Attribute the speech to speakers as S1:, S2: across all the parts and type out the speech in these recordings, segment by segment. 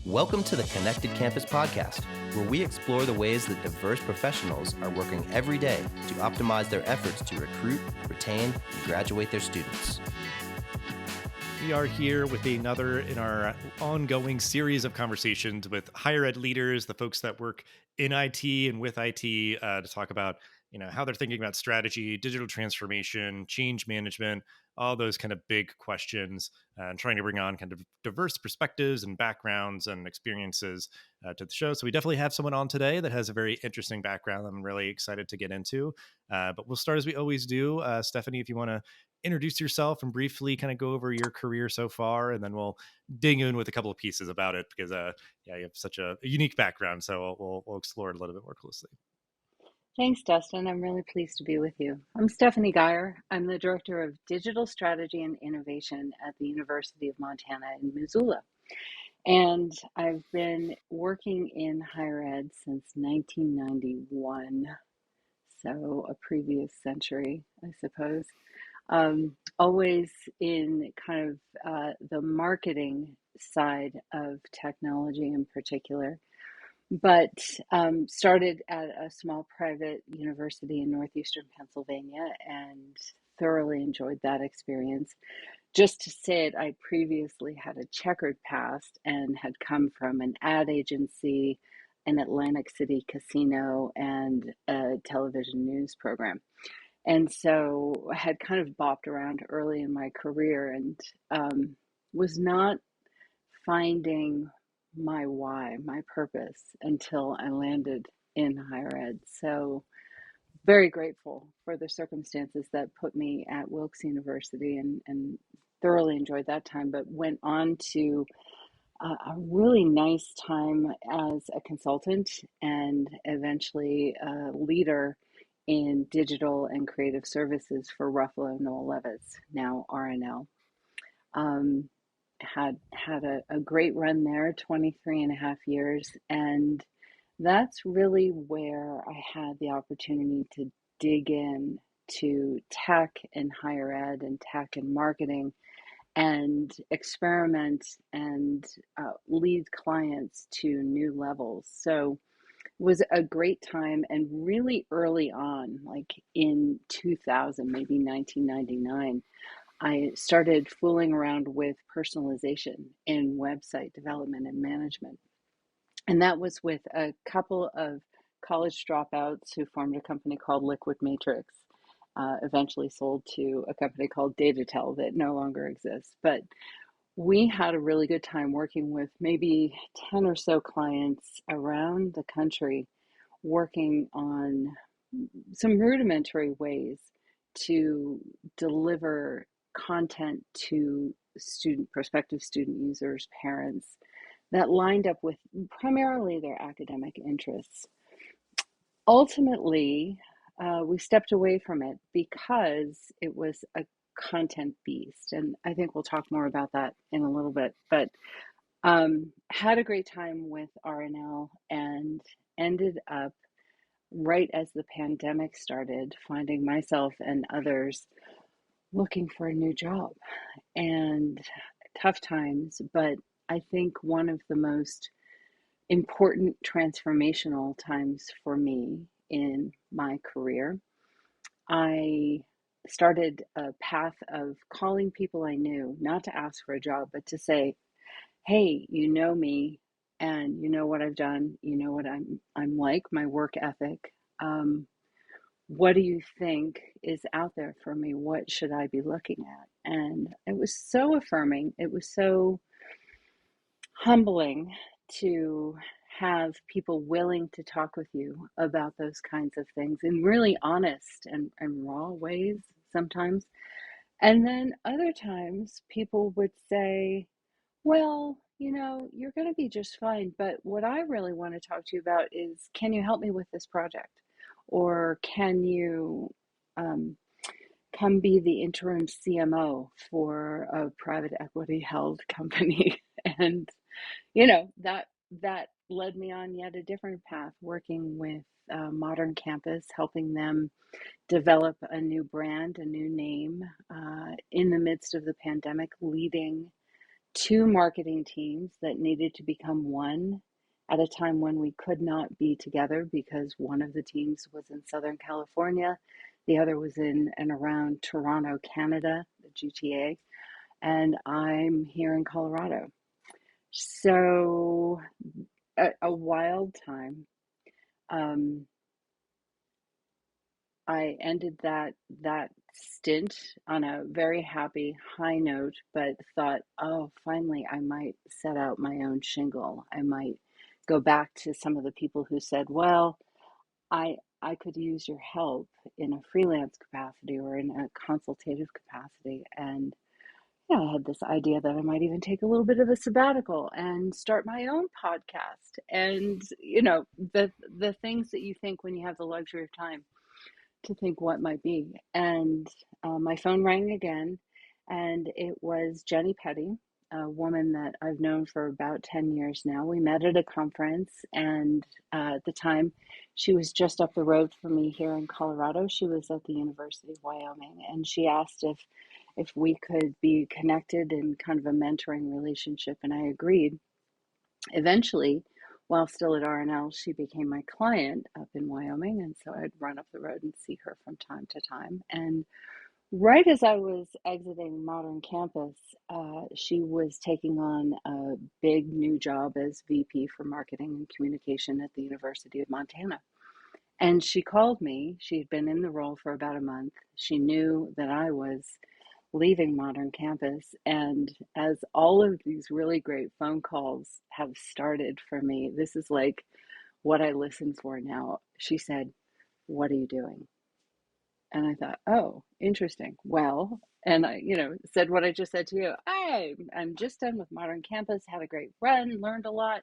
S1: Welcome to the Connected Campus podcast, where we explore the ways that diverse professionals are working every day to optimize their efforts to recruit, retain, and graduate their students.
S2: We are here with another in our ongoing series of conversations with higher ed leaders, the folks that work in IT and with IT, to talk about how they're thinking about strategy, digital transformation, change management, all those kind of big questions, and trying to bring on kind of diverse perspectives and backgrounds and experiences to the show. So we definitely have someone on today that has a very interesting background I'm really excited to get into. But we'll start as we always do. Stephanie, if you want to introduce yourself and briefly kind of go over your career so far, and then we'll dig in with a couple of pieces about it because you have such a unique background, so we'll explore it a little bit more closely.
S3: Thanks, Dustin. I'm really pleased to be with you. I'm Stephanie Geyer. I'm the Director of Digital Strategy and Innovation at the University of Montana in Missoula. And I've been working in higher ed since 1991, so a previous century, I suppose. Always in kind of the marketing side of technology in particular, but started at a small private university in northeastern Pennsylvania and thoroughly enjoyed that experience. Just to say it, I previously had a checkered past and had come from an ad agency, an Atlantic City casino, and a television news program. And so I had kind of bopped around early in my career and was not finding my why, my purpose, until I landed in higher ed. So very grateful for the circumstances that put me at Wilkes University and thoroughly enjoyed that time, but went on to a really nice time as a consultant and eventually a leader in digital and creative services for Ruffalo Noel Levitt, now RNL. Had a great run there, 23 and a half years. And that's really where I had the opportunity to dig in to tech and higher ed and tech and marketing and experiment and lead clients to new levels. So it was a great time, and really early on, like in 2000, maybe 1999, I started fooling around with personalization in website development and management. And that was with a couple of college dropouts who formed a company called Liquid Matrix, eventually sold to a company called DataTel that no longer exists. But we had a really good time working with maybe 10 or so clients around the country, working on some rudimentary ways to deliver content to prospective student users, parents, that lined up with primarily their academic interests. Ultimately, we stepped away from it because it was a content beast, and I think we'll talk more about that in a little bit, but had a great time with RNL and ended up, right as the pandemic started, finding myself and others looking for a new job. And tough times, but I think one of the most important transformational times for me in my career. I started a path of calling people I knew, not to ask for a job, but to say, hey, you know me, and you know what I've done, you know what I'm like, my work ethic. What do you think is out there for me? What should I be looking at? And it was so affirming. It was so humbling to have people willing to talk with you about those kinds of things in really honest and raw ways sometimes. And then other times people would say, well, you're going to be just fine. But what I really want to talk to you about is, can you help me with this project? Or can you come be the interim CMO for a private equity held company? And, that led me on yet a different path, working with Modern Campus, helping them develop a new brand, a new name in the midst of the pandemic, leading two marketing teams that needed to become one at a time when we could not be together because one of the teams was in Southern California, the other was in and around Toronto, Canada, the GTA, and I'm here in Colorado. So a wild time. Um, I ended that stint on a very happy high note, but thought, oh, finally, I might set out my own shingle. I might go back to some of the people who said, well, I could use your help in a freelance capacity or in a consultative capacity. And yeah, I had this idea that I might even take a little bit of a sabbatical and start my own podcast. And the things that you think when you have the luxury of time to think what might be. And my phone rang again, and it was Jenny Petty, a woman that I've known for about 10 years now. We met at a conference, and at the time, she was just up the road from me here in Colorado. She was at the University of Wyoming, and she asked if we could be connected in kind of a mentoring relationship, and I agreed. Eventually, while still at RNL, she became my client up in Wyoming, and so I'd run up the road and see her from time to time. And right as I was exiting Modern Campus, she was taking on a big new job as VP for Marketing and Communication at the University of Montana. And she called me. She had been in the role for about a month. She knew that I was leaving Modern Campus. And as all of these really great phone calls have started for me, this is like what I listen for now. She said, "What are you doing?" And I thought, oh, interesting. Well, and I, said what I just said to you. I'm just done with Modern Campus, had a great run, learned a lot.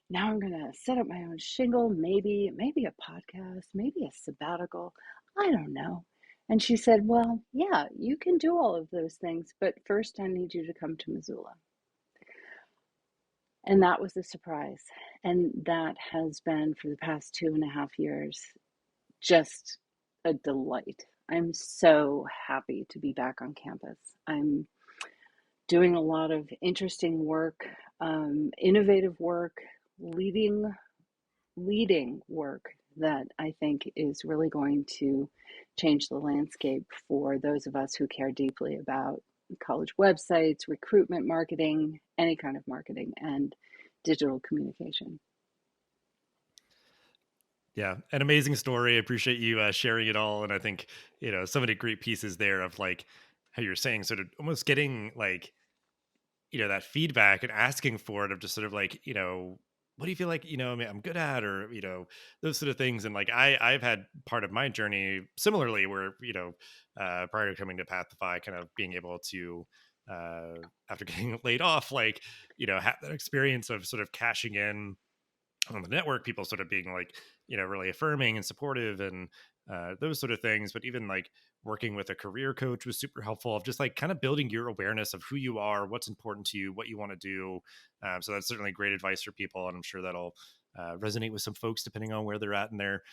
S3: Now I'm gonna set up my own shingle, maybe a podcast, maybe a sabbatical. I don't know. And she said, well, yeah, you can do all of those things, but first I need you to come to Missoula. And that was a surprise. And that has been for the past 2.5 years just a delight. I'm so happy to be back on campus. I'm doing a lot of interesting work, innovative work, leading work that I think is really going to change the landscape for those of us who care deeply about college websites, recruitment marketing, any kind of marketing, and digital communication.
S2: Yeah, an amazing story. I appreciate you sharing it all, and I think so many great pieces there of like how you're saying, sort of almost getting like that feedback and asking for it of just sort of like what do you feel like I mean, I'm good at, or those sort of things. And like I've had part of my journey similarly where prior to coming to Pathify, kind of being able to after getting laid off, like have that experience of sort of cashing in on the network, people sort of being like, really affirming and supportive and those sort of things. But even like working with a career coach was super helpful of just like kind of building your awareness of who you are, what's important to you, what you want to do. So that's certainly great advice for people. And I'm sure that'll resonate with some folks depending on where they're at in their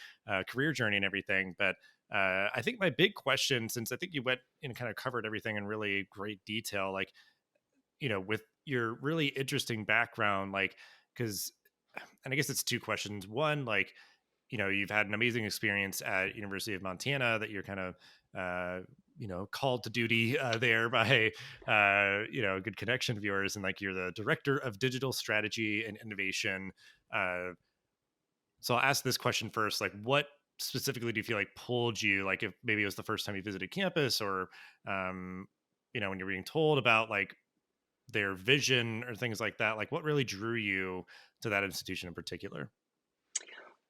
S2: career journey and everything. But I think my big question, since I think you went and kind of covered everything in really great detail, like, with your really interesting background, like, because and I guess it's two questions. One, like, you've had an amazing experience at University of Montana that you're kind of, called to duty there by, a good connection of yours. And like, you're the director of digital strategy and innovation. So I'll ask this question first, like, what specifically do you feel like pulled you? Like if maybe it was the first time you visited campus or, when you're being told about like their vision or things like that, like what really drew you to that institution in particular?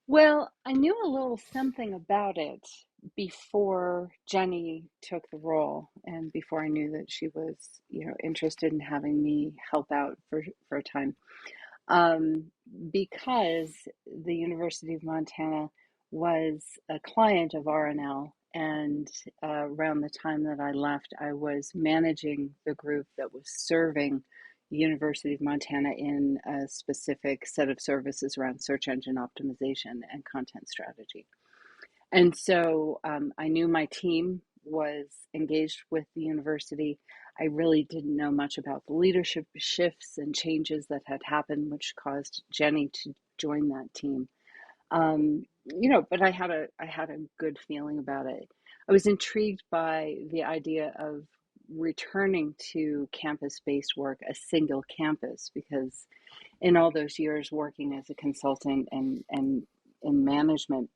S3: Well, I knew a little something about it before Jenny took the role and before I knew that she was, interested in having me help out for a time. Um, because the University of Montana was a client of RNL, and around the time that I left, I was managing the group that was serving the University of Montana in a specific set of services around search engine optimization and content strategy. And so I knew my team was engaged with the university. I really didn't know much about the leadership shifts and changes that had happened, which caused Jenny to join that team. But I had a good feeling about it. I was intrigued by the idea of returning to campus-based work, a single campus, because in all those years working as a consultant and in management,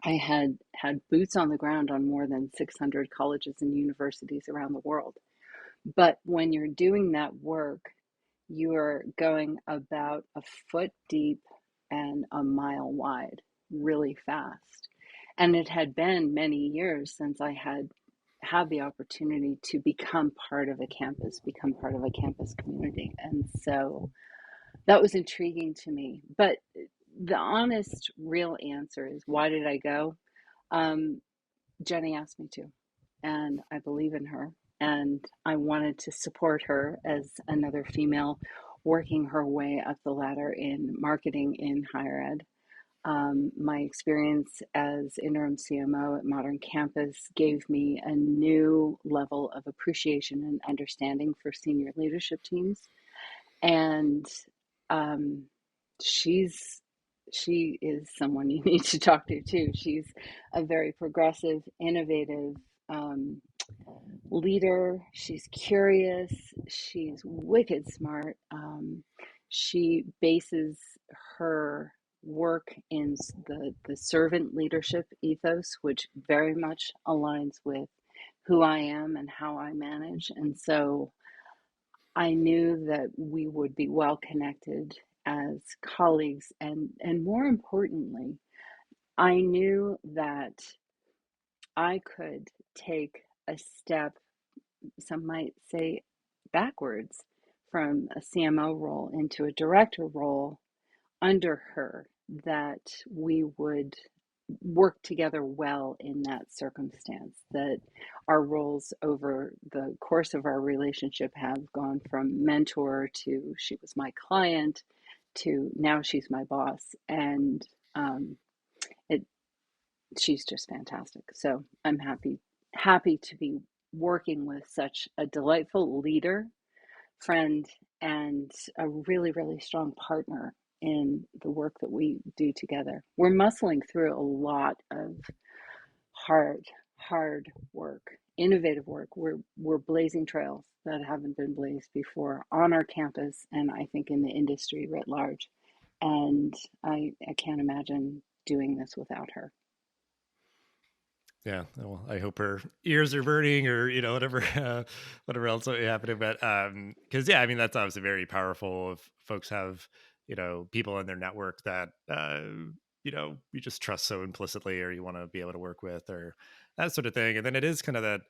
S3: I had boots on the ground on more than 600 colleges and universities around the world. But when you're doing that work, you are going about a foot deep and a mile wide really fast. And it had been many years since I had the opportunity to become part of a campus, become part of a campus community. And so that was intriguing to me. But the honest, real answer is, why did I go? Um, Jenny asked me to, and I believe in her. And I wanted to support her as another female working her way up the ladder in marketing in higher ed. My experience as interim CMO at Modern Campus gave me a new level of appreciation and understanding for senior leadership teams. And um, she's she is someone you need to talk to too. She's a very progressive, innovative leader. She's curious. She's wicked smart. She bases her work in the servant leadership ethos, which very much aligns with who I am and how I manage. And so I knew that we would be well connected as colleagues, and more importantly, I knew that I could take a step, some might say backwards, from a CMO role into a director role under her, that we would work together well in that circumstance, that our roles over the course of our relationship have gone from mentor to she was my client to now she's my boss. And it she's just fantastic. So I'm happy to be working with such a delightful leader, friend, and a really, really strong partner in the work that we do together. We're muscling through a lot of hard, hard work, innovative work. We're blazing trails that haven't been blazed before on our campus, and I think in the industry writ large. And I can't imagine doing this without her.
S2: Yeah, well, I hope her ears are burning, or whatever, whatever else might be happening. But because yeah, I mean that's obviously very powerful if folks have people in their network that you just trust so implicitly, or you want to be able to work with, or that sort of thing. And then it is kind of that.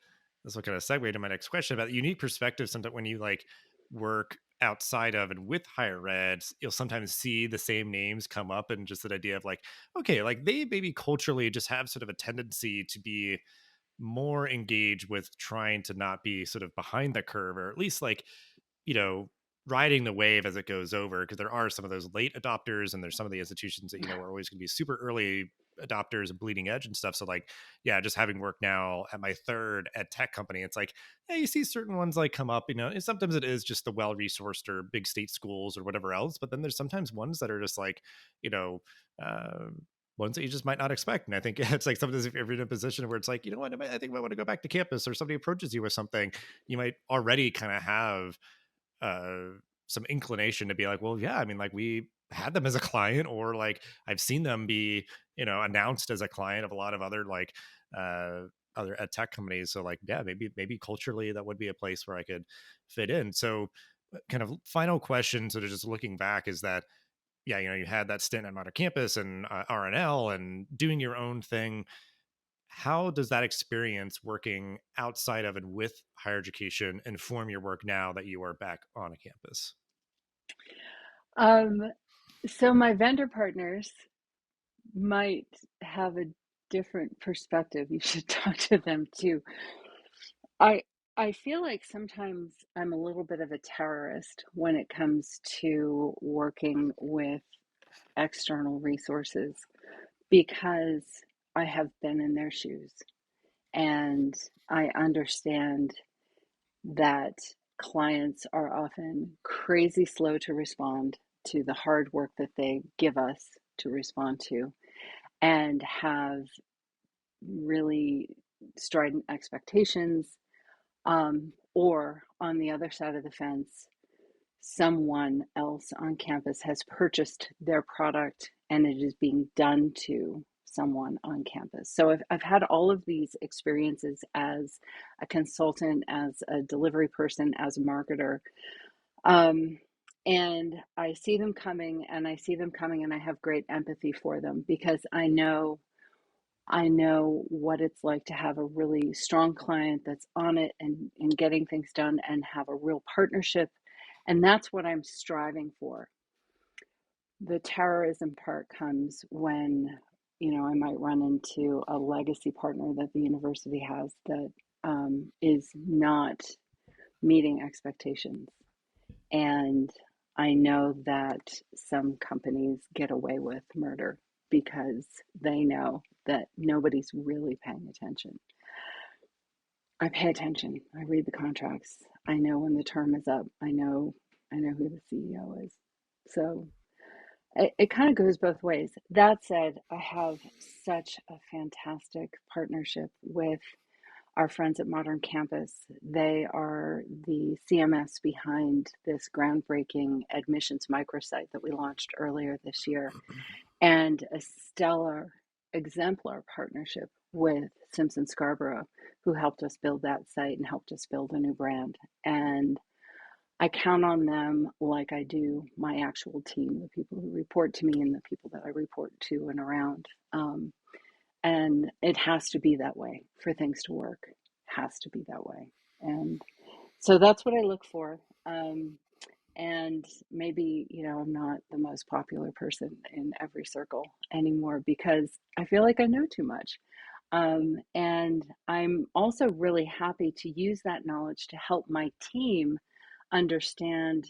S2: This will kind of segue to my next question about the unique perspective. Sometimes when you like work outside of and with higher ed, you'll sometimes see the same names come up, and just that idea of like, okay, like they maybe culturally just have sort of a tendency to be more engaged with trying to not be sort of behind the curve, or at least like, you know, riding the wave as it goes over. Because there are some of those late adopters, and there's some of the institutions that, are always going to be super early adopters and bleeding edge and stuff. So like, yeah, just having worked now at my third ed tech company, it's like, yeah, you see certain ones like come up, and sometimes it is just the well-resourced or big state schools or whatever else. But then there's sometimes ones that are just like, you know, uh, ones that you just might not expect. And I think it's like sometimes if you're in a position where it's like, you know what, I think I want to go back to campus, or somebody approaches you with something, you might already kind of have uh some inclination to be like, well, yeah, I mean, like we had them as a client, or like I've seen them be, announced as a client of a lot of other like other ed tech companies. So like, yeah, maybe culturally that would be a place where I could fit in. So kind of final question, sort of just looking back, is that yeah, you had that stint at Modern Campus and RNL and doing your own thing. How does that experience working outside of and with higher education inform your work now that you are back on a campus?
S3: Um, so my vendor partners might have a different perspective. You should talk to them too. I I feel like sometimes I'm a little bit of a terrorist when it comes to working with external resources, because I have been in their shoes and I understand that clients are often crazy slow to respond to the hard work that they give us to respond to, and have really strident expectations. Or on the other side of the fence, someone else on campus has purchased their product and it is being done to someone on campus. So I've had all of these experiences as a consultant, as a delivery person, as a marketer. Um, and I see them coming and I see them coming and I have great empathy for them because I know what it's like to have a really strong client that's on it and getting things done and have a real partnership. And that's what I'm striving for. The terrorism part comes when, I might run into a legacy partner that the university has that is not meeting expectations. And I know that some companies get away with murder because they know that nobody's really paying attention. I pay attention. I read the contracts. I know when the term is up. I know who the CEO is. So it kind of goes both ways. That said, I have such a fantastic partnership with our friends at Modern Campus. They are the CMS behind this groundbreaking admissions microsite that we launched earlier this year, and a stellar, exemplar partnership with Simpson Scarborough, who helped us build that site and helped us build a new brand. And I count on them like I do my actual team, the people who report to me and the people that I report to and around. And it has to be that way for things to work. Has to be that way. And so that's what I look for. And maybe, I'm not the most popular person in every circle anymore because I feel like I know too much. And I'm also really happy to use that knowledge to help my team understand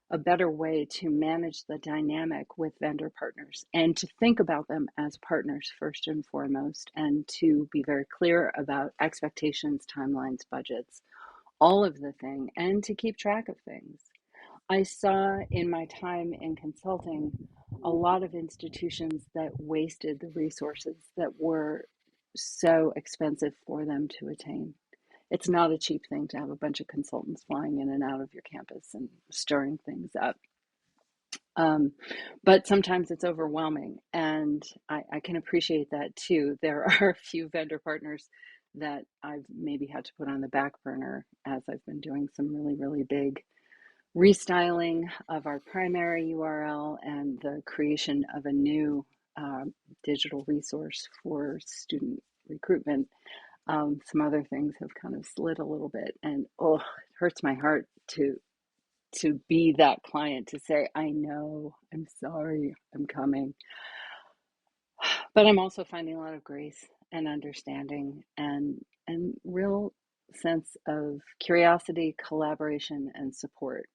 S3: a better way to manage the dynamic with vendor partners and to think about them as partners first and foremost, and to be very clear about expectations, timelines, budgets, all of the thing, and to keep track of things. I saw in my time in consulting a lot of institutions that wasted the resources that were so expensive for them to attain. It's not a cheap thing to have a bunch of consultants flying in and out of your campus and stirring things up. Um, but sometimes it's overwhelming, and I can appreciate that too. There are a few vendor partners that I've maybe had to put on the back burner as I've been doing some really, really big restyling of our primary URL and the creation of a new digital resource for student recruitment. Some other things have kind of slid a little bit, and it hurts my heart to be that client, to say, I know, I'm sorry, I'm coming. But I'm also finding a lot of grace and understanding and real sense of curiosity, collaboration, and support.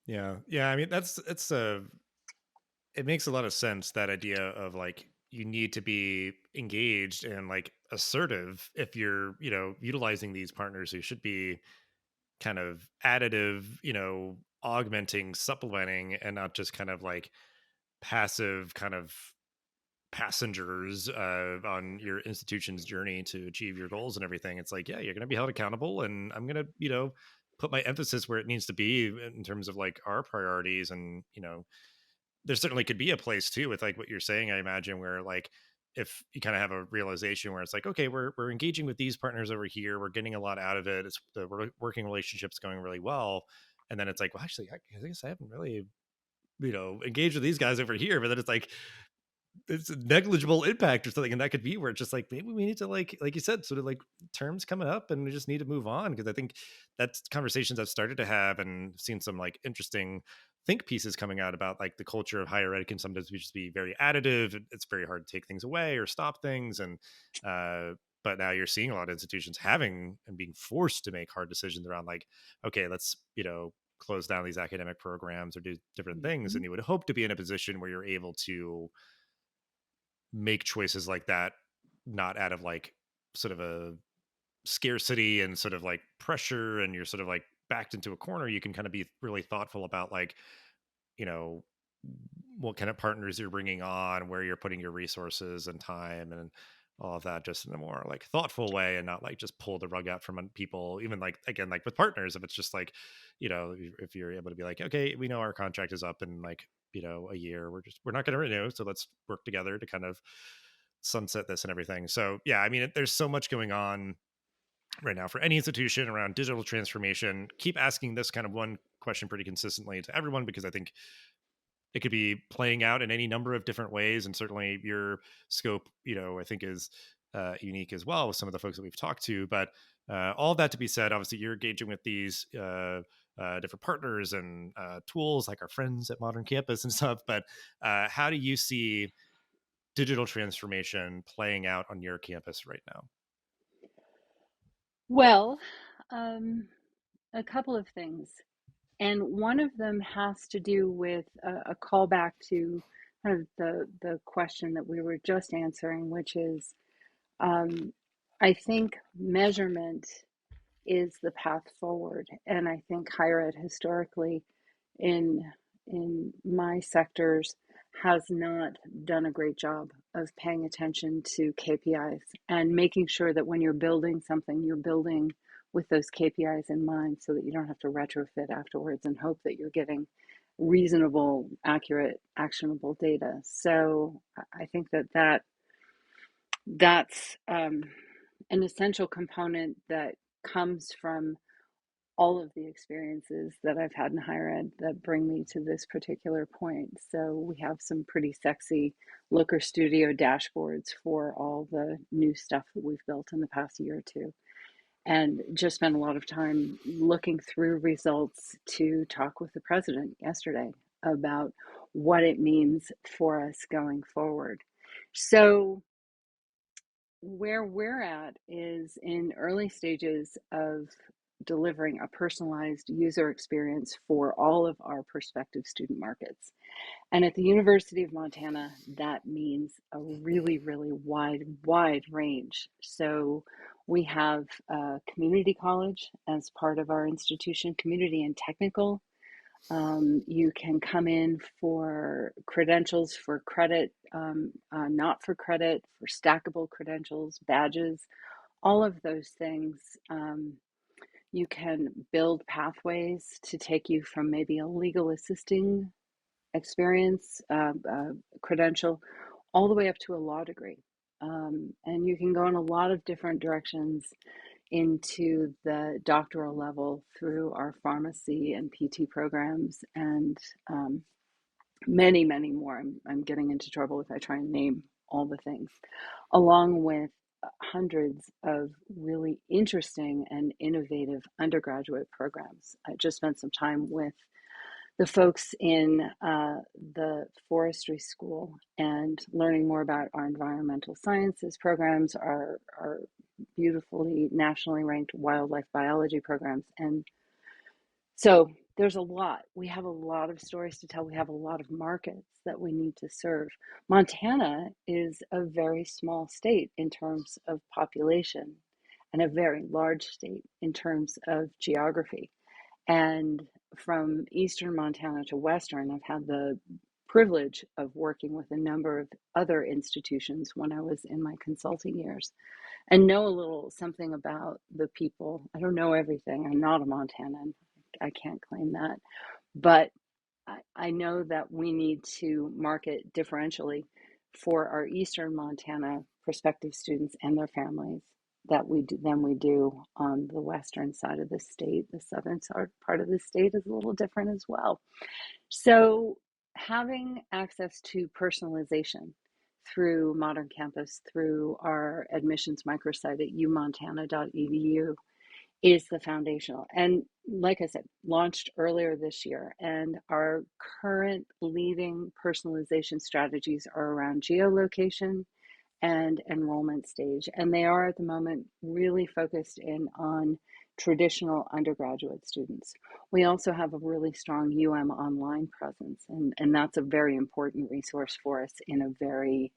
S2: Yeah. I mean, it makes a lot of sense, that idea of like, you need to be engaged and like assertive if you're, utilizing these partners who should be kind of additive, augmenting, supplementing, and not just kind of like passive kind of passengers on your institution's journey to achieve your goals and everything. It's like, yeah, you're going to be held accountable, and I'm going to, put my emphasis where it needs to be in terms of like our priorities. And, there certainly could be a place too with like what you're saying, I imagine, where like, if you kind of have a realization where it's like, okay, we're engaging with these partners over here, we're getting a lot out of it, it's the working relationship's going really well, and then it's like, well, actually, I guess I haven't really, engaged with these guys over here. But then it's like, it's a negligible impact or something, and that could be where it's just like, maybe we need to, like you said, sort of like, terms coming up and we just need to move on. Because I think that's conversations I've started to have, and seen some like interesting think pieces coming out about like the culture of higher ed can sometimes just be very additive. It's very hard to take things away or stop things. And but now you're seeing a lot of institutions having and being forced to make hard decisions around like, okay, let's, close down these academic programs or do different things.
S3: Mm-hmm.
S2: And you would hope to be in a position where you're able to make choices like that, not out of like sort of a scarcity and sort of like pressure, and you're sort of like backed into a corner, you can kind of be really thoughtful about like, you know, what kind of partners you're bringing on, where you're putting your resources and time and all of that, just in a more like thoughtful way, and not like just pull the rug out from people. Even like, again, like with partners, if it's just like, if you're able to be like, okay, we know our contract is up in like, a year, we're not going to renew, so let's work together to kind of sunset this and everything. So yeah, I mean, there's so much going on right now for any institution around digital transformation. Keep asking this kind of one question pretty consistently to everyone, because I think it could be playing out in any number of different ways. And certainly your scope, I think is unique as well with some of the folks that we've talked to. But all that to be said, obviously you're engaging with these different partners and tools like our friends at Modern Campus and stuff. But how do you see digital transformation playing out on your campus right now?
S3: Well, a couple of things. And one of them has to do with a callback to kind of the question that we were just answering, which is I think measurement is the path forward. And I think higher ed historically in my sectors has not done a great job of paying attention to KPIs and making sure that when you're building something, you're building with those KPIs in mind, so that you don't have to retrofit afterwards and hope that you're getting reasonable, accurate, actionable data. So I think that's an essential component that comes from all of the experiences that I've had in higher ed that bring me to this particular point. So we have some pretty sexy Looker Studio dashboards for all the new stuff that we've built in the past year or two. And just spent a lot of time looking through results to talk with the president yesterday about what it means for us going forward. So where we're at is in early stages of delivering a personalized user experience for all of our prospective student markets. And at the University of Montana, that means a really, really wide range. So we have a community college as part of our institution, community and technical. You can come in for credentials, for credit, not for credit, for stackable credentials, badges, all of those things. You can build pathways to take you from maybe a legal assisting experience, credential, all the way up to a law degree. And you can go in a lot of different directions into the doctoral level through our pharmacy and PT programs, and many, many more. I'm getting into trouble if I try and name all the things, along with hundreds of really interesting and innovative undergraduate programs. I just spent some time with the folks in the forestry school and learning more about our environmental sciences programs, our beautifully nationally ranked wildlife biology programs. And so there's a lot. We have a lot of stories to tell. We have a lot of markets that we need to serve. Montana is a very small state in terms of population and a very large state in terms of geography. And from eastern Montana to western, I've had the privilege of working with a number of other institutions when I was in my consulting years, and know a little something about the people. I don't know everything. I'm not a Montanan. I can't claim that. But I know that we need to market differentially for our Eastern Montana prospective students and their families than we do on the western side of the state. The southern part of the state is a little different as well. So having access to personalization through Modern Campus, through our admissions microsite at umontana.edu, is the foundational. And like I said, launched earlier this year. And our current leading personalization strategies are around geolocation and enrollment stage. And they are at the moment really focused in on traditional undergraduate students. We also have a really strong online presence, and that's a very important resource for us in a very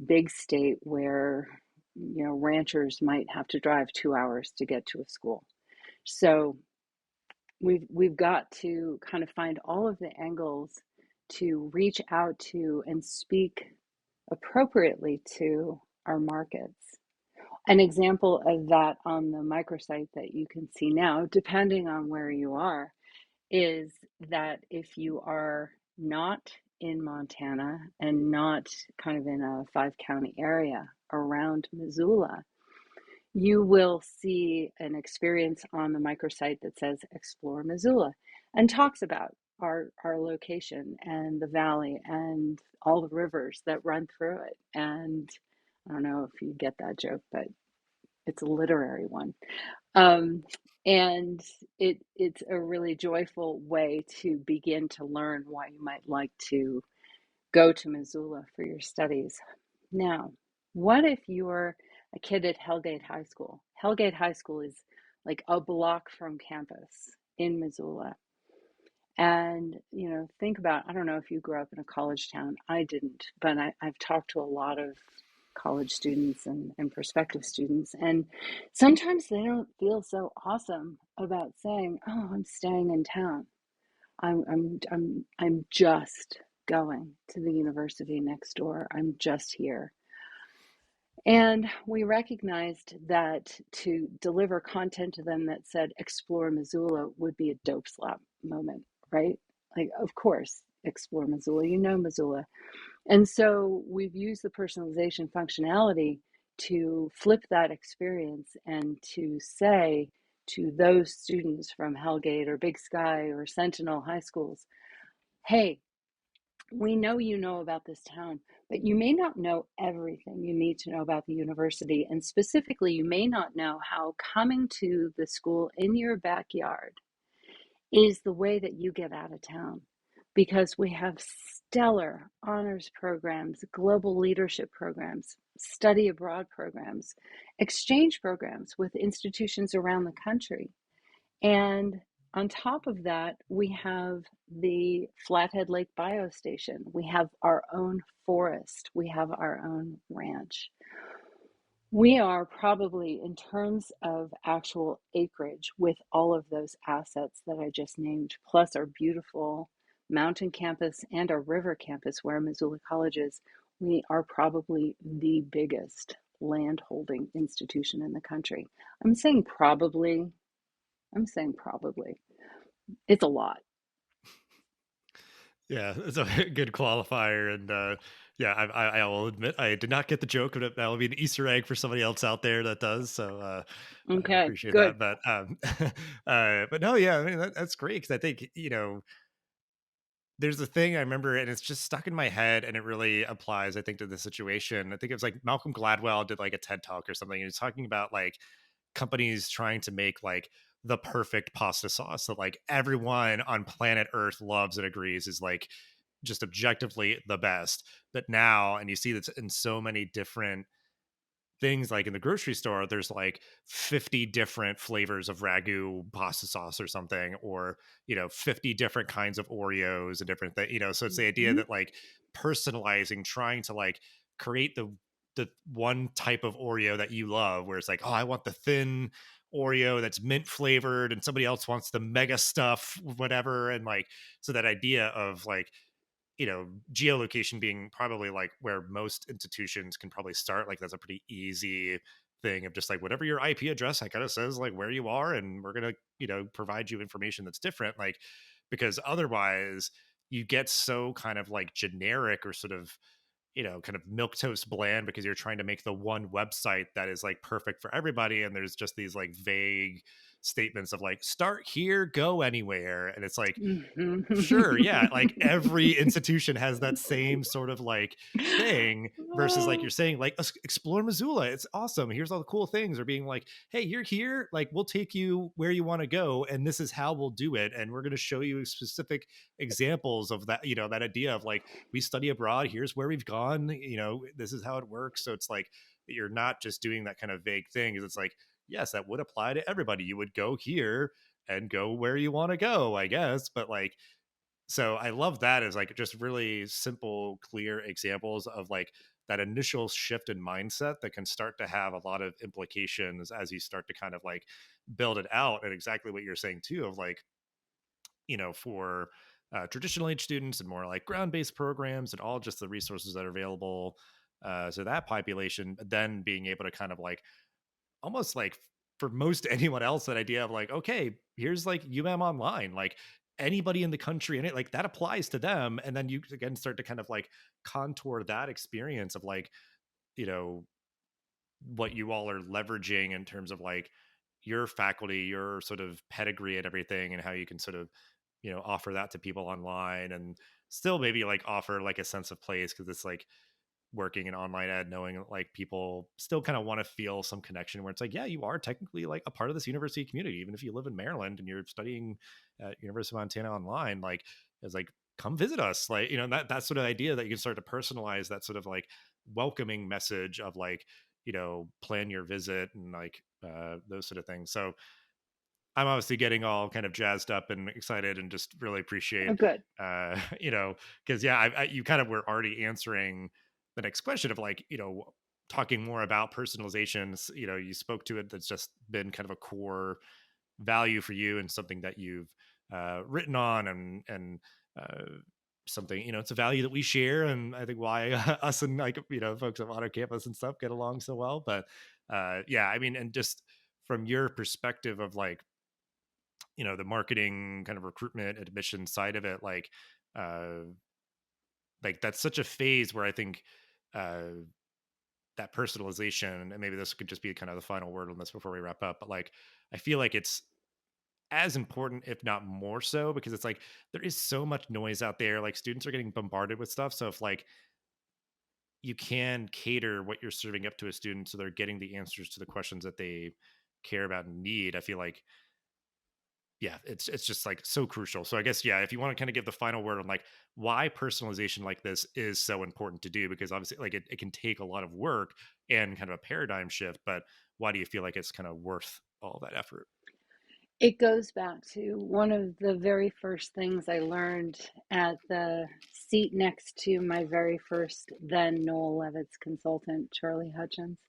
S3: big state where ranchers might have to drive 2 hours to get to a school. So we've got to kind of find all of the angles to reach out to and speak appropriately to our markets. An example of that on the microsite that you can see now, depending on where you are, is that if you are not in Montana and not kind of in a 5 county area around Missoula, you will see an experience on the microsite that says Explore Missoula and talks about our location and the valley and all the rivers that run through it. And I don't know if you get that joke, but it's a literary one. Um, and it's a really joyful way to begin to learn why you might like to go to Missoula for your studies. Now, what if you're a kid at Hellgate High School? Hellgate High School is like a block from campus in Missoula. And, think about, I don't know if you grew up in a college town. I didn't, but I've talked to a lot of college students and prospective students. And sometimes they don't feel so awesome about saying, oh, I'm staying in town. I'm just going to the university next door. I'm just here. And we recognized that to deliver content to them that said explore Missoula would be a dope slap moment, right? Like, of course, explore Missoula, Missoula. And so we've used the personalization functionality to flip that experience and to say to those students from Hellgate or Big Sky or Sentinel high schools, hey, we know you know about this town, but you may not know everything you need to know about the university. And specifically, you may not know how coming to the school in your backyard is the way that you get out of town. Because we have stellar honors programs, global leadership programs, study abroad programs, exchange programs with institutions around the country. And on top of that, we have the Flathead Lake Biostation. We have our own forest. We have our own ranch. We are probably, in terms of actual acreage, with all of those assets that I just named, plus our beautiful mountain campus and our river campus where Missoula College is, we are probably the biggest land holding institution in the country. I'm saying probably. It's a lot.
S2: Yeah, it's a good qualifier, and yeah, I will admit I did not get the joke, but that will be an Easter egg for somebody else out there that does. So I
S3: Okay,
S2: appreciate
S3: good.
S2: that. But no, yeah, I mean that's great because I think there's a thing I remember, and it's just stuck in my head, and it really applies, I think, to the situation. I think it was like Malcolm Gladwell did like a TED talk or something. And he was talking about like companies trying to make like the perfect pasta sauce that like everyone on planet Earth loves and agrees is like just objectively the best. But now, and you see this in so many different things, like in the grocery store, there's like 50 different flavors of ragu pasta sauce or something, or 50 different kinds of Oreos and different things, so it's the idea
S3: Mhm.
S2: that like personalizing, trying to like create the one type of Oreo that you love, where it's like, oh, I want the thin Oreo that's mint flavored, and somebody else wants the mega stuff, whatever. And like, so that idea of like, geolocation being probably like where most institutions can probably start. Like that's a pretty easy thing of just like whatever your IP address, that kind of says like where you are, and we're gonna, provide you information that's different. Like, because otherwise you get so kind of like generic or sort of, kind of milk toast bland, because you're trying to make the one website that is like perfect for everybody. And there's just these like vague statements of like, start here, go anywhere. And it's like, sure, yeah, like every institution has that same sort of like thing, versus like you're saying like explore Missoula, it's awesome, here's all the cool things, or being like, hey, you're here, like we'll take you where you want to go, and this is how we'll do it, and we're going to show you specific examples of that, that idea of like, we study abroad, here's where we've gone, this is how it works. So it's like you're not just doing that kind of vague thing, it's like, yes, that would apply to everybody, you would go here and go where you want to go, I guess. But like, so I love that as like just really simple, clear examples of like that initial shift in mindset that can start to have a lot of implications as you start to kind of like build it out. And exactly what you're saying too, of like, for traditional age students and more like ground based programs and all just the resources that are available to that population, but then being able to kind of like almost like for most anyone else, that idea of like, okay, here's like online, like anybody in the country and it like that applies to them. And then you again start to kind of like contour that experience of like, you know, what you all are leveraging in terms of like your faculty, your sort of pedigree and everything, and how you can sort of, offer that to people online and still maybe like offer like a sense of place, because it's like working in online ed, knowing like people still kind of want to feel some connection where it's like, yeah, you are technically like a part of this university community, even if you live in Maryland and you're studying at University of Montana online, like it's like, come visit us, like, that sort of idea that you can start to personalize that sort of like welcoming message of like, plan your visit and like those sort of things. So I'm obviously getting all kind of jazzed up and excited and just really appreciate,
S3: Oh, good.
S2: because yeah, you kind of were already answering the next question of like, talking more about personalizations. You spoke to it. That's just been kind of a core value for you and something that you've written on and uh, something, it's a value that we share. And I think why us and like, folks at Auto Campus and stuff get along so well. But yeah, I mean, and just from your perspective of like, the marketing kind of recruitment admission side of it, uh like that's such a phase where I think uh that personalization, and maybe this could just be kind of the final word on this before we wrap up, but like I feel like it's as important if not more so, because it's like there is so much noise out there, like students are getting bombarded with stuff. So if like you can cater what you're serving up to a student so they're getting the answers to the questions that they care about and need, I feel like, yeah, it's just like so crucial. So I guess, yeah, if you want to kind of give the final word on like why personalization like this is so important to do, because obviously like it can take a lot of work and kind of a paradigm shift, but why do you feel like it's kind of worth all that effort?
S3: It goes back to one of the very first things I learned at the seat next to my very first then Noel Levitt's consultant, Charlie Hutchins.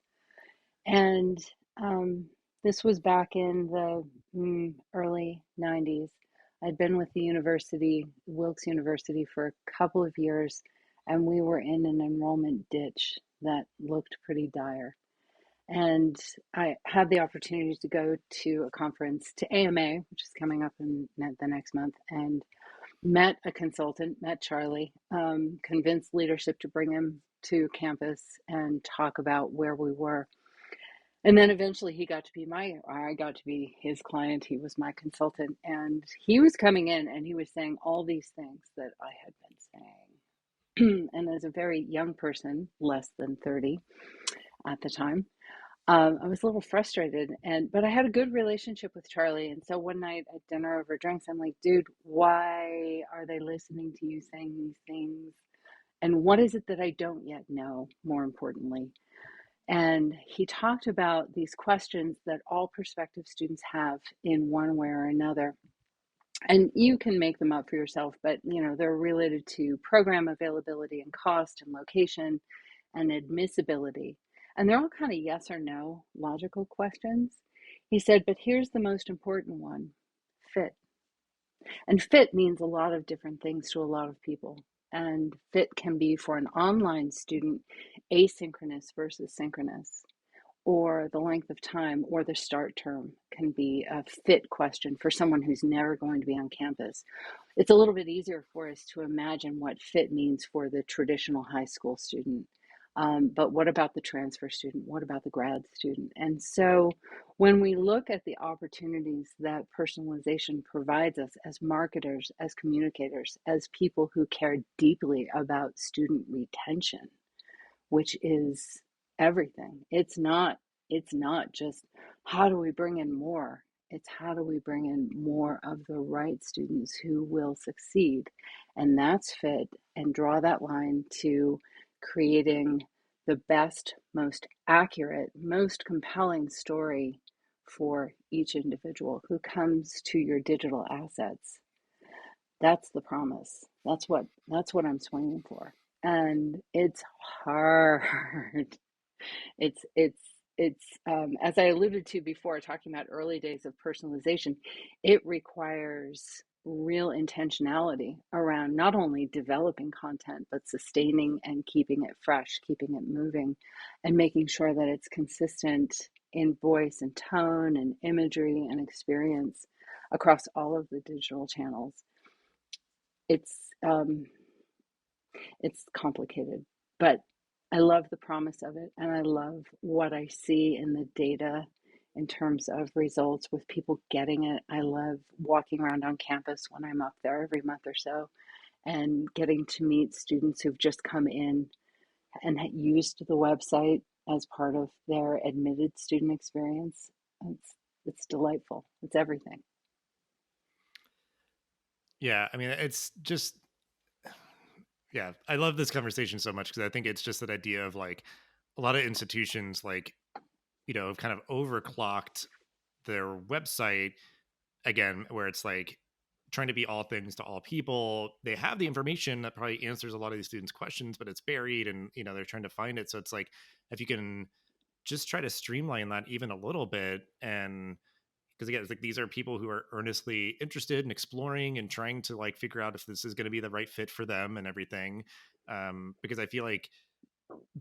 S3: And um, this was back in the early 90s. I'd been with the university, Wilkes University, for a couple of years, and we were in an enrollment ditch that looked pretty dire. And I had the opportunity to go to a conference, to AMA, which is coming up in the next month, and met a consultant, met Charlie, convinced leadership to bring him to campus and talk about where we were. And then eventually I got to be his client. He was my consultant, and he was coming in and he was saying all these things that I had been saying. And as a very young person, less than 30 at the time, I was a little frustrated, but I had a good relationship with Charlie. And so one night at dinner over drinks, I'm like, dude, why are they listening to you saying these things? And what is it that I don't yet know, more importantly? And he talked about these questions that all prospective students have in one way or another. And you can make them up for yourself, but they're related to program availability and cost and location and admissibility. And they're all kind of yes or no logical questions. He said, but here's the most important one: fit. And fit means a lot of different things to a lot of people. And fit can be, for an online student, asynchronous versus synchronous, or the length of time, or the start term can be a fit question for someone who's never going to be on campus. It's a little bit easier for us to imagine what fit means for the traditional high school student. But what about the transfer student? What about the grad student? And so when we look at the opportunities that personalization provides us as marketers, as communicators, as people who care deeply about student retention, which is everything. It's not just how do we bring in more? It's how do we bring in more of the right students who will succeed? And that's fit, and draw that line to creating the best, most accurate, most compelling story for each individual who comes to your digital assets. That's the promise. That's what I'm swinging for. and it's hard. It's as I alluded to before, talking about early days of personalization, it requires real intentionality around not only developing content, but sustaining and keeping it fresh, keeping it moving, and making sure that it's consistent in voice and tone and imagery and experience across all of the digital channels. It's um, it's complicated, but I love the promise of it. And I love what I see in the data in terms of results with people getting it. I love walking around on campus when I'm up there every month or so and getting to meet students who've just come in and used the website as part of their admitted student experience. It's delightful. It's everything.
S2: Yeah, I mean, it's just, yeah, I love this conversation so much because I think it's just that idea of like a lot of institutions, like, have kind of overclocked their website again, where it's like trying to be all things to all people. They have the information that probably answers a lot of these students' questions, but it's buried and, they're trying to find it. So it's like, if you can just try to streamline that even a little bit, and because again, it's like these are people who are earnestly interested in exploring and trying to like figure out if this is going to be the right fit for them and everything. Because I feel like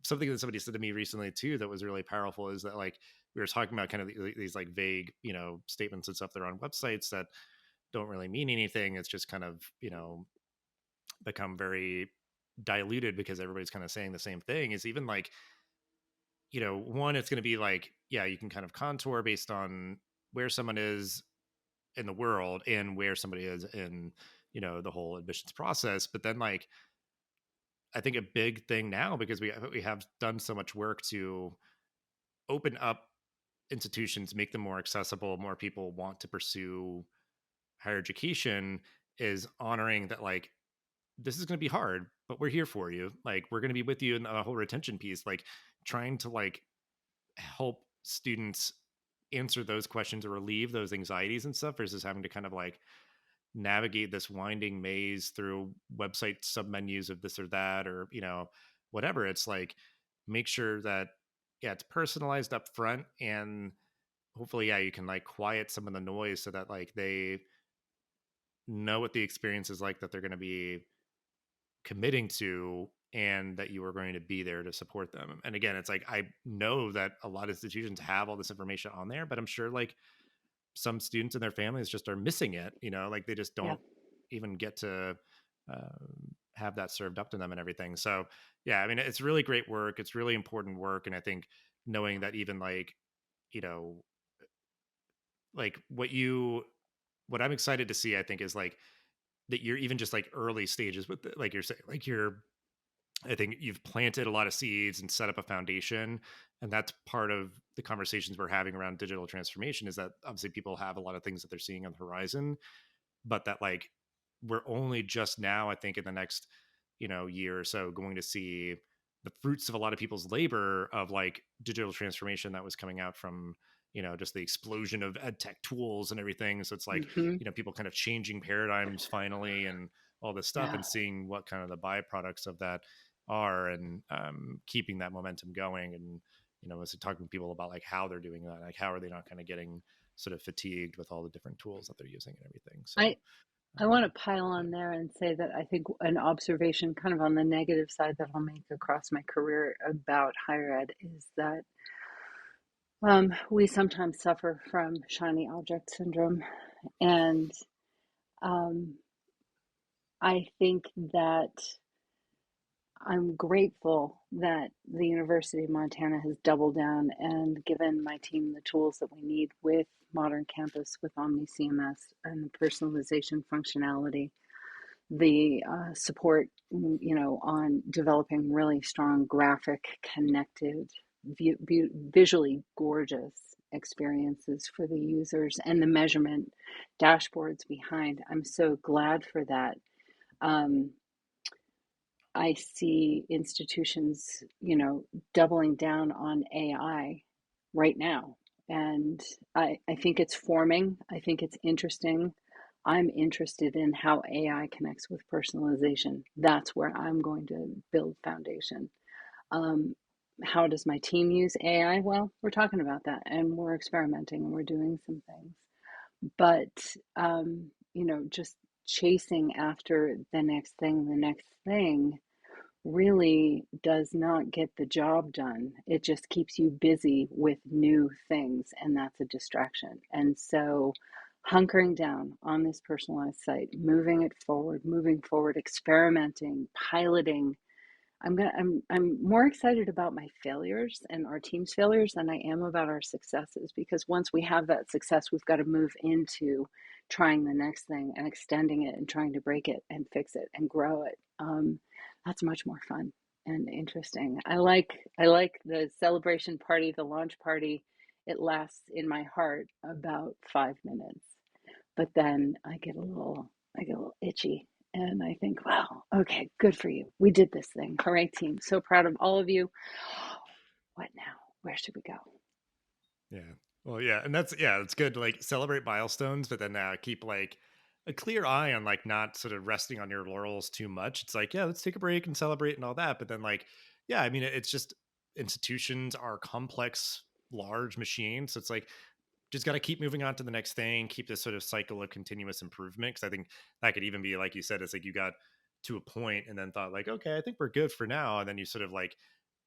S2: something that somebody said to me recently too that was really powerful is that like we were talking about kind of these like vague statements and stuff that are on websites that don't really mean anything. It's just kind of become very diluted because everybody's kind of saying the same thing. Is even like one, it's going to be like, yeah, you can kind of contour based on where someone is in the world and where somebody is in the whole admissions process. But then like I think a big thing now, because we have done so much work to open up institutions, make them more accessible, more people want to pursue higher education, is honoring that like this is going to be hard, but we're here for you. Like we're going to be with you in the whole retention piece, like trying to like help students answer those questions or relieve those anxieties and stuff versus having to kind of like navigate this winding maze through website submenus of this or that or whatever. It's like make sure that yeah, it's personalized up front, and hopefully yeah, you can like quiet some of the noise so that like they know what the experience is like that they're going to be committing to, and that you are going to be there to support them. And again, it's like I know that a lot of institutions have all this information on there, but I'm sure like some students and their families just are missing it, like they just
S3: Yeah.
S2: don't even get to have that served up to them and everything. So yeah, I mean, it's really great work, it's really important work, and I think knowing that even like you know like what I'm excited to see, I think, is like that you're even just like early stages with it, like you're saying, like I think you've planted a lot of seeds and set up a foundation. And that's part of the conversations we're having around digital transformation, is that obviously people have a lot of things that they're seeing on the horizon, but that like we're only just now, I think, in the next, year or so going to see the fruits of a lot of people's labor of like digital transformation that was coming out from, just the explosion of ed tech tools and everything. So it's like,
S3: Hmm.
S2: people kind of changing paradigms finally and all this stuff,
S3: Yeah.
S2: and seeing what kind of the byproducts of that are, and keeping that momentum going. And as talking to people about like how they're doing that, like how are they not kind of getting sort of fatigued with all the different tools that they're using and everything. So
S3: I want to
S2: um,
S3: pile
S2: yeah.
S3: on there and say that I think an observation kind of on the negative side that I'll make across my career about higher ed is that we sometimes suffer from shiny object syndrome. And um, I think that I'm grateful that the University of Montana has doubled down and given my team the tools that we need with Modern Campus, with Omni CMS, and the personalization functionality, the support, on developing really strong graphic, connected, visually gorgeous experiences for the users, and the measurement dashboards behind. I'm so glad for that. Um, I see institutions, doubling down on AI right now. And I think it's forming. I think it's interesting. I'm interested in how AI connects with personalization. That's where I'm going to build foundation. Um, how does my team use AI? Well, we're talking about that and we're experimenting and we're doing some things. But, just chasing after the next thing really does not get the job done. It just keeps you busy with new things, and that's a distraction. And so, hunkering down on this personalized site, moving forward, experimenting, piloting. I'm more excited about my failures and our team's failures than I am about our successes, because once we have that success, we've got to move into trying the next thing and extending it and trying to break it and fix it and grow it. That's much more fun and interesting. I like the celebration party, the launch party. It lasts in my heart about 5 minutes, but then I get a little itchy, and I think, wow, okay, good for you. We did this thing. All right, team. So proud of all of you. What now? Where should we go?
S2: Yeah. Well, yeah, and it's good to like celebrate milestones, but then keep like a clear eye on like not sort of resting on your laurels too much. It's like, yeah, let's take a break and celebrate and all that, but then like, yeah, I mean, it's just institutions are complex, large machines. So it's like just got to keep moving on to the next thing, keep this sort of cycle of continuous improvement. Cause I think that could even be, like you said, it's like you got to a point and then thought like, okay, I think we're good for now. And then you sort of like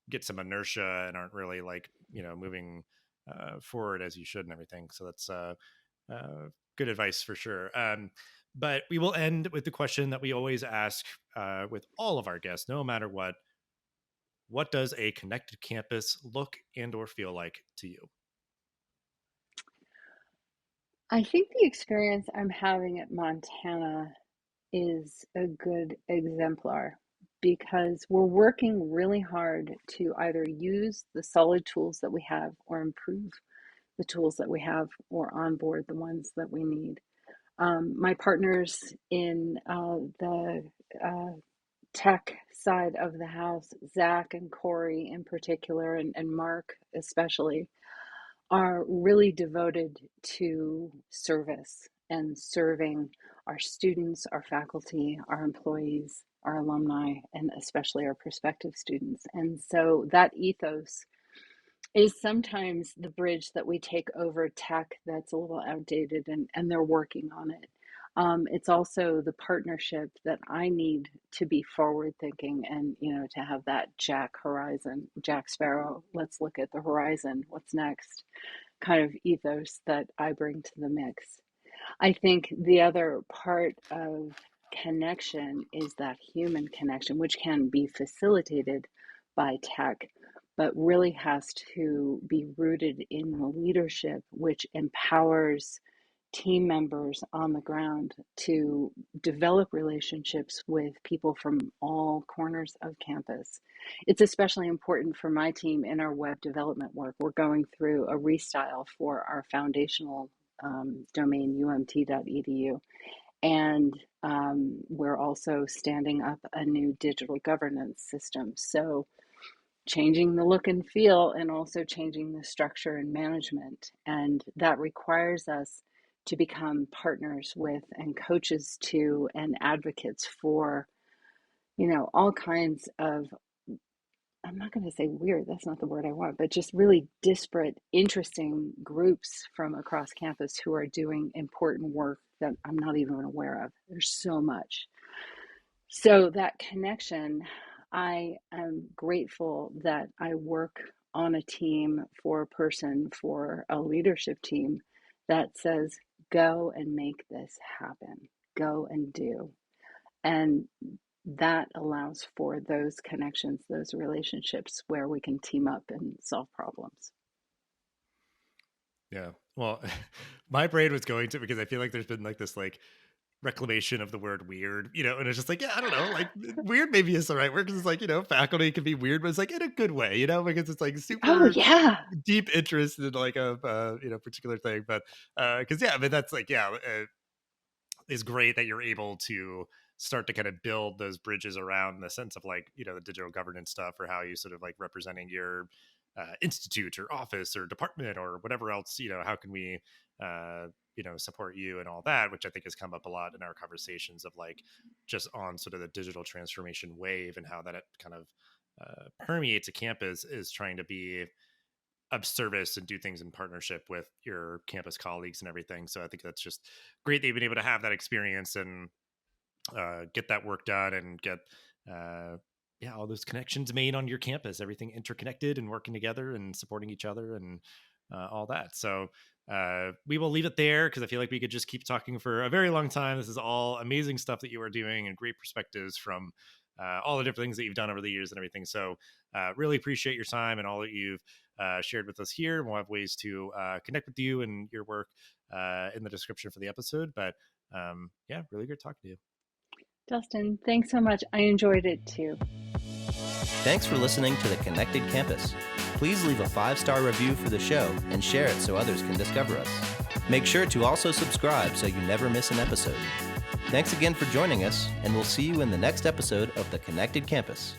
S2: get some inertia and aren't really like, moving forward as you should and everything. So that's good advice for sure. But we will end with the question that we always ask with all of our guests, no matter what. What does a connected campus look and or feel like to you?
S3: I think the experience I'm having at Montana is a good exemplar, because we're working really hard to either use the solid tools that we have or improve the tools that we have or onboard the ones that we need. My partners in the tech side of the house, Zach and Corey in particular, and Mark especially, are really devoted to service and serving our students, our faculty, our employees, our alumni, and especially our prospective students. And so that ethos is sometimes the bridge that we take over tech that's a little outdated, and they're working on it. It's also the partnership that I need to be forward thinking, and to have that Jack Sparrow, let's look at the horizon, what's next kind of ethos that I bring to the mix. I think the other part of connection is that human connection, which can be facilitated by tech, but really has to be rooted in the leadership, which empowers team members on the ground to develop relationships with people from all corners of campus. It's especially important for my team in our web development work. We're going through a restyle for our foundational domain, umt.edu. And we're also standing up a new digital governance system. So, changing the look and feel, and also changing the structure and management. And that requires us to become partners with and coaches to and advocates for, all kinds of, I'm not going to say weird, that's not the word I want, but just really disparate, interesting groups from across campus who are doing important work that I'm not even aware of. There's so much. So that connection, I am grateful that I work on a team, for a person, for a leadership team that says, go and make this happen, go and do. And that allows for those connections, those relationships where we can team up and solve problems.
S2: Yeah. Well, my brain was going to, because I feel like there's been like this like reclamation of the word weird, and it's just like, yeah, I don't know, like weird maybe is the right word because it's like, faculty can be weird, but it's like in a good way, because it's like
S3: Oh,
S2: super
S3: yeah.
S2: deep interest in like a particular thing. But because yeah, I mean that's like, yeah, is great that you're able to start to kind of build those bridges around the sense of like, the digital governance stuff, or how you sort of like representing your institute or office or department or whatever else, how can we support you and all that, which I think has come up a lot in our conversations of like just on sort of the digital transformation wave and how that it kind of permeates a campus, is trying to be of service and do things in partnership with your campus colleagues and everything. So I think that's just great that you've been able to have that experience and get that work done and get all those connections made on your campus, everything interconnected and working together and supporting each other and all that. So we will leave it there because I feel like we could just keep talking for a very long time. This is all amazing stuff that you are doing and great perspectives from all the different things that you've done over the years and everything. So really appreciate your time and all that you've shared with us here. We'll have ways to connect with you and your work in the description for the episode. But really good talking to you.
S3: Dustin, thanks so much. I enjoyed it too.
S1: Thanks for listening to The Connected Campus. Please leave a 5-star review for the show and share it so others can discover us. Make sure to also subscribe so you never miss an episode. Thanks again for joining us, and we'll see you in the next episode of The Connected Campus.